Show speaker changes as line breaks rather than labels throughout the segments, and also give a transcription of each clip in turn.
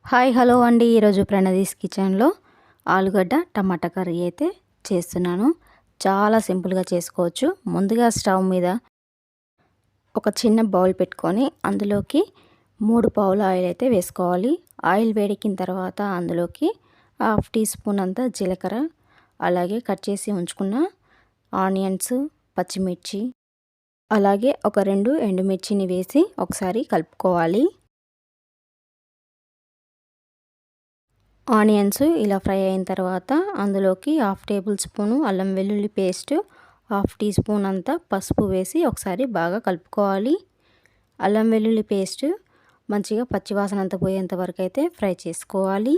Hi hello అండి. ఈరోజు ప్రణదీస్ కిచెన్లో ఆలుగడ్డ టమాటా కర్రీ అయితే చేస్తున్నాను. చాలా సింపుల్గా చేసుకోవచ్చు. ముందుగా స్టవ్ మీద ఒక చిన్న బౌల్ పెట్టుకొని అందులోకి 3 పావుల ఆయిల్ అయితే వేసుకోవాలి. ఆయిల్ వేడెక్కిన తర్వాత అందులోకి 1/2 టీ స్పూన్ అంత జీలకర్ర, అలాగే కట్ చేసి ఉంచుకున్న ఆనియన్స్, పచ్చిమిర్చి, అలాగే ఒక 2 ఎండుమిర్చిని వేసి ఒకసారి కలుపుకోవాలి. ఆనియన్స్ ఇలా ఫ్రై అయిన తర్వాత అందులోకి 1/2 టేబుల్ స్పూను అల్లం వెల్లుల్లి పేస్ట్, 1/2 టీ స్పూన్ అంతా పసుపు వేసి ఒకసారి బాగా కలుపుకోవాలి. అల్లం వెల్లుల్లి పేస్ట్ మంచిగా పచ్చివాసన అంతా పోయేంత వరకు అయితే ఫ్రై చేసుకోవాలి.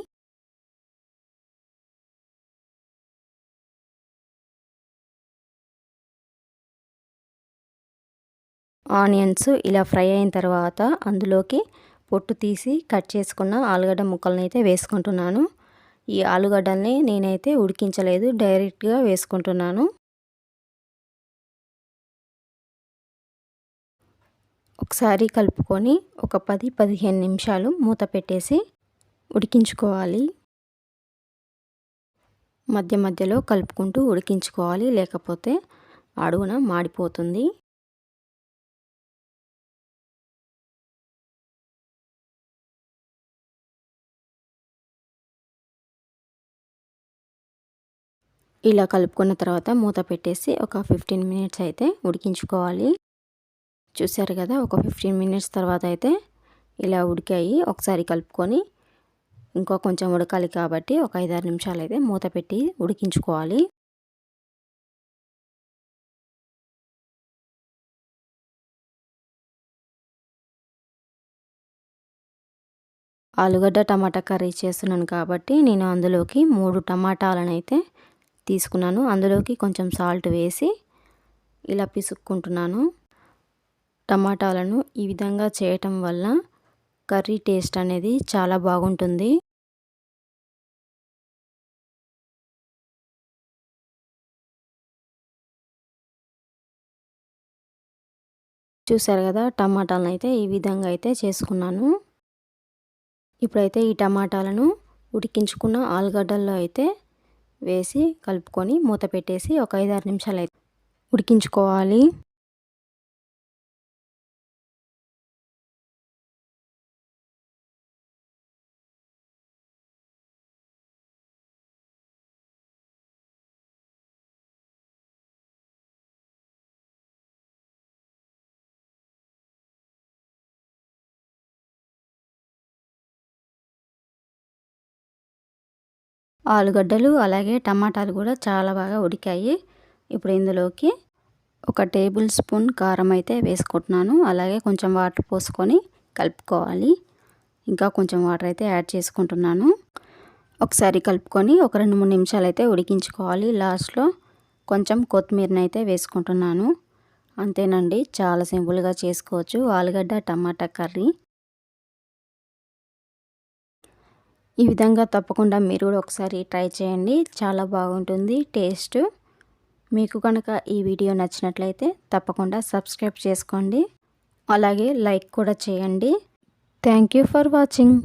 ఆనియన్స్ ఇలా ఫ్రై అయిన తర్వాత అందులోకి పొట్టు తీసి కట్ చేసుకున్న ఆలుగడ్డ ముక్కలను అయితే వేసుకుంటున్నాను. ఈ ఆలుగడ్డల్ని నేనైతే ఉడికించలేదు, డైరెక్ట్గా వేసుకుంటున్నాను. ఒకసారి కలుపుకొని ఒక 10-15 నిమిషాలు మూత పెట్టేసి ఉడికించుకోవాలి. మధ్య మధ్యలో కలుపుకుంటూ ఉడికించుకోవాలి, లేకపోతే అడుగున మాడిపోతుంది. ఇలా కలుపుకున్న తర్వాత మూత పెట్టేసి ఒక 15 మినిట్స్ అయితే ఉడికించుకోవాలి. చూసారు కదా, ఒక 15 మినిట్స్ తర్వాత అయితే ఇలా ఉడికాయి. ఒకసారి కలుపుకొని ఇంకో కొంచెం ఉడకాలి కాబట్టి ఒక 5-6 నిమిషాలు అయితే మూత పెట్టి ఉడికించుకోవాలి. ఆలుగడ్డ టమాటా కర్రీ చేస్తున్నాను కాబట్టి నేను అందులోకి 3 టమాటాలను అయితే తీసుకున్నాను. అందులోకి కొంచెం సాల్ట్ వేసి ఇలా పిసుక్కుంటున్నాను. టమాటాలను ఈ విధంగా చేయటం వల్ల కర్రీ టేస్ట్ అనేది చాలా బాగుంటుంది. చూసారు కదా, టమాటాలను అయితే ఈ విధంగా అయితే చేసుకున్నాను. ఇప్పుడైతే ఈ టమాటాలను ఉడికించుకున్న ఆలుగడ్డల్లో అయితే వేసి కలుపుకొని మూత పెట్టేసి ఒక 5-6 నిమిషాలు అయితే ఉడికించుకోవాలి. ఆలుగడ్డలు అలాగే టమాటాలు కూడా చాలా బాగా ఉడికాయి. ఇప్పుడు ఇందులోకి ఒక టేబుల్ స్పూన్ కారం అయితే వేసుకుంటున్నాను. అలాగే కొంచెం వాటర్ పోసుకొని కలుపుకోవాలి. ఇంకా కొంచెం వాటర్ అయితే యాడ్ చేసుకుంటున్నాను. ఒకసారి కలుపుకొని ఒక 2-3 నిమిషాలు అయితే ఉడికించుకోవాలి. లాస్ట్లో కొంచెం కొత్తిమీరని అయితే వేసుకుంటున్నాను. అంతేనండి, చాలా సింపుల్గా చేసుకోవచ్చు ఆలుగడ్డ టమాటా కర్రీ. ఈ విధంగా తప్పకుండా మీరు కూడా ఒకసారి ట్రై చేయండి, చాలా బాగుంటుంది టేస్ట్. మీకు కనుక ఈ వీడియో నచ్చినట్లయితే తప్పకుండా సబ్స్క్రైబ్ చేసుకోండి, అలాగే లైక్ కూడా చేయండి. Thank you for watching.